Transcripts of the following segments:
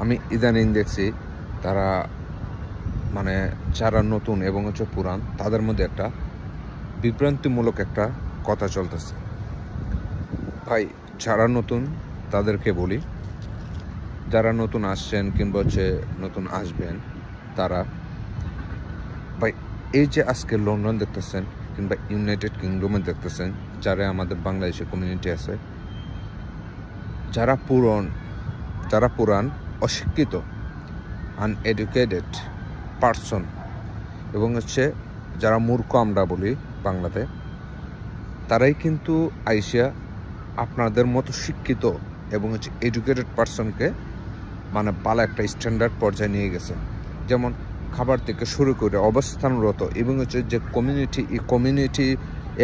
আমি ইদানিং দেখছি তারা মানে যারা নতুন এবং হচ্ছে পুরান তাদের মধ্যে একটা বিভ্রান্তিমূলক একটা কথা চলতেছে। ভাই, যারা নতুন তাদেরকে বলি, যারা নতুন আসছেন কিংবা হচ্ছে নতুন আসবেন তারা ভাই, এই যে আজকে লন্ডন দেখতেছেন কিংবা ইউনাইটেড কিংডমে দেখতেছেন, যারা আমাদের বাংলাদেশের কমিউনিটি আছে, যারা পুরান অশিক্ষিত আনএডুকেটেড পার্সন এবং হচ্ছে যারা মূর্খ আমরা বলি বাংলাতে, তারাই কিন্তু আইসিয়া আপনাদের মতো শিক্ষিত এবং হচ্ছে এডুকেটেড পার্সনকে মানে ভালো একটা স্ট্যান্ডার্ড পর্যায়ে নিয়ে গেছে। যেমন খাবার থেকে শুরু করে অবস্থানরত এবং হচ্ছে যে কমিউনিটি, এই কমিউনিটি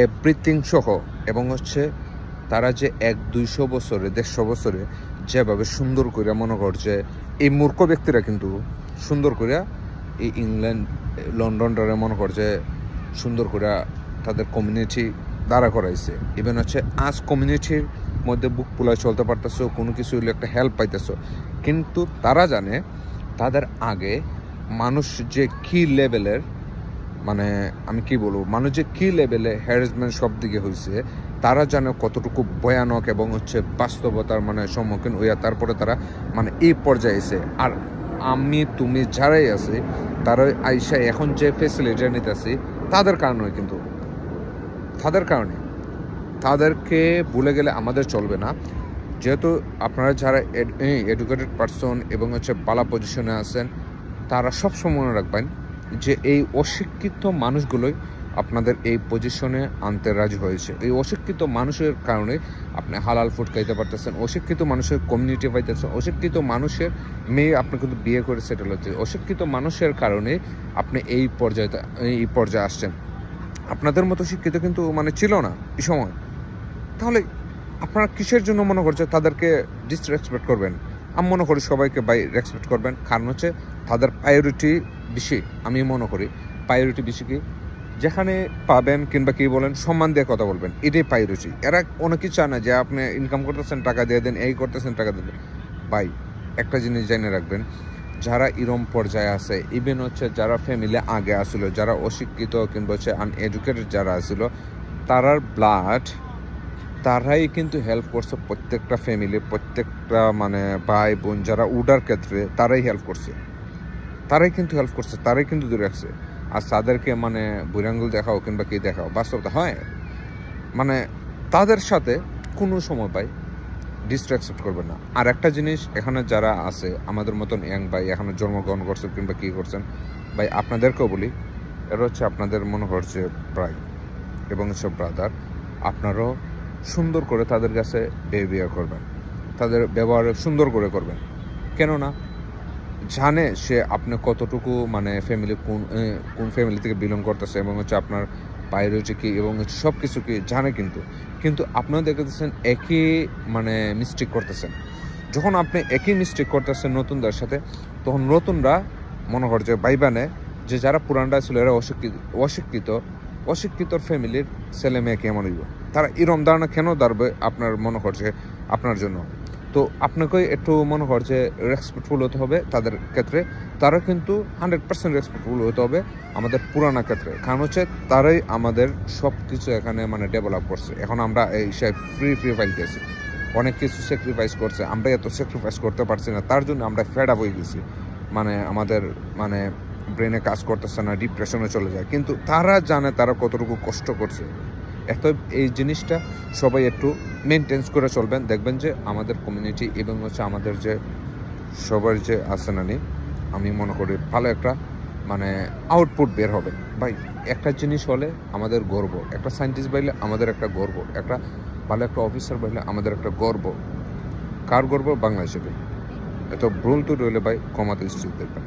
এভরিথিং সহ, এবং হচ্ছে তারা যে 100-200 বছরে 150 বছরে যেভাবে সুন্দর করে মনে করছে, এই মূর্খ ব্যক্তিরা কিন্তু সুন্দর করে এই ইংল্যান্ড লন্ডনটারে মনে করছে সুন্দর করে তাদের কমিউনিটি দাঁড়া করাইছে। ইভেন হচ্ছে আজ কমিউনিটির মধ্যে বুক পুলায় চলতে পারতেছো, কোনো কিছু হলে একটা হেল্প পাইতেছো, কিন্তু তারা জানে তাদের আগে মানুষ যে কী লেভেলের, মানে আমি কি বলবো, মানুষ যে কী লেভেলে হ্যারাসমেন্ট সব দিকে হয়েছে, তারা জানে কতটুকু ভয়ানক এবং হচ্ছে বাস্তবতার মানে সম্মুখীন হইয়া তারপরে তারা মানে এই পর্যায়ে এসে। আর আমি তুমি যারাই আছে তারা আইসা এখন যে ফেসিলিটি নিতেছি তাদের কারণে, কিন্তু তাদের কারণে তাদেরকে ভুলে গেলে আমাদের চলবে না। যেহেতু আপনারা যারা এডুকেটেড পারসন এবং হচ্ছে বালা পজিশনে আছেন, তারা সবসময় মনে রাখবেন যে এই অশিক্ষিত মানুষগুলোই আপনাদের এই পজিশনে আনতে রাজি হয়েছে। এই অশিক্ষিত মানুষের কারণে আপনি হালাল ফুড খাইতে পারতেছেন, অশিক্ষিত মানুষের কমিউনিটি পাইতেছেন, অশিক্ষিত মানুষের মেয়ে আপনি কিন্তু বিয়ে করে সেটেল হচ্ছে, অশিক্ষিত মানুষের কারণে আপনি এই পর্যায়ে আসছেন। আপনাদের মতো শিক্ষিত কিন্তু মানে ছিল না এই সময়। তাহলে আপনারা কিসের জন্য মনে করছে তাদেরকে ডিসরেসপেক্ট করবেন? আমি মনে করি সবাইকে রেসপেক্ট করবেন, কারণ হচ্ছে তাদের প্রায়োরিটি বেশি। আমি মনে করি প্রায়োরিটি বেশি কি, যেখানে পাবেন কিংবা কি বলেন সম্মান দিয়ে কথা বলবেন, এটাই প্রায়োরিটি। এরা অনেক কিছু চায় না যে আপনি ইনকাম করতেছেন টাকা দিয়ে দেন, এই করতেছেন টাকা দিয়ে দেন। ভাই, একটা জিনিস জেনে রাখবেন, যারা ইরম পর্যায়ে আছে, ইভেন হচ্ছে যারা ফ্যামিলি আগে আসলো, যারা অশিক্ষিত কিংবা হচ্ছে আনএডুকেটেড যারা আসছিল, তারার ব্লাড তারাই কিন্তু হেল্প করছে প্রত্যেকটা ফ্যামিলি, প্রত্যেকটা মানে ভাই বোন যারা উডার ক্ষেত্রে তারাই হেল্প করছে, তারাই কিন্তু হেল্প করছে, তারাই কিন্তু দূরে রাখছে। আর তাদেরকে মানে বুড়াঙ্গুল দেখাও কিংবা কি দেখাও, বাস্তবতা হয় মানে তাদের সাথে কোনো সময় ভাই ডিসরেসপেক্ট করবেন না। আর একটা জিনিস, এখানে যারা আছে আমাদের মতন ইয়াং ভাই, এখানে জন্মগ্রহণ করছেন কিংবা কী করছেন ভাই, আপনাদেরকেও বলি, এরা হচ্ছে আপনাদের মনে করছে ভাই এবং সব ব্রাদার, আপনারাও সুন্দর করে তাদের কাছে বিহেভিয়ার করবেন, তাদের ব্যবহার সুন্দর করে করবেন। কেননা জানে সে আপনি কতটুকু মানে ফ্যামিলি কোন ফ্যামিলি থেকে বিলং করতেছে এবং হচ্ছে আপনার প্রায়োরিটি কী এবং হচ্ছে সব কিছু কি জানে। কিন্তু আপনারা দেখতেছেন একই মানে মিস্টেক করতেছেন। যখন আপনি একই মিস্টেক করতেছেন নতুনদের সাথে, তখন নতুনরা মনে করছে ভাইবানে যে যারা পুরানরা ছিল এরা অশিক্ষিত ফ্যামিলির ছেলে মেয়ে কেমন হইব, তারা এরম ধারণা কেন দাঁড়াবে আপনার মনে করছে আপনার জন্য। তো আপনাকে একটু মনে করছে রেসপেক্টফুল হতে হবে তাদের ক্ষেত্রে। তারা কিন্তু 100% রেসপেক্টফুল হতে হবে আমাদের পুরানা ক্ষেত্রে, কারণ হচ্ছে তারাই আমাদের সব কিছু এখানে মানে ডেভেলপ করছে। এখন আমরা এই ফ্রি পাইতেছি, অনেক কিছু স্যাক্রিফাইস করছে, আমরা এত স্যাক্রিফাইস করতে পারছি না, তার জন্য আমরা ফেড আপ হয়ে গেছি, মানে আমাদের মানে ব্রেনে কাজ করতেছে না, ডিপ্রেশনে চলে যায়। কিন্তু তারা জানে তারা কতটুকু কষ্ট করছে। এত এই জিনিসটা সবাই একটু মেনটেন্স করে চলবেন, দেখবেন যে আমাদের কমিউনিটি এবং হচ্ছে আমাদের যে সবার যে আছে নানি, আমি মনে করি ভালো একটা মানে আউটপুট বের হবে। ভাই, একটা জিনিস হলে আমাদের গর্ব, একটা সায়েন্টিস্ট পাইলে আমাদের একটা গর্ব, একটা ভালো একটা অফিসার পাইলে আমাদের একটা গর্ব। কার গর্ব? বাংলাদেশের। এত ভুল তো রইলে ভাই কমাতে দেখবেন।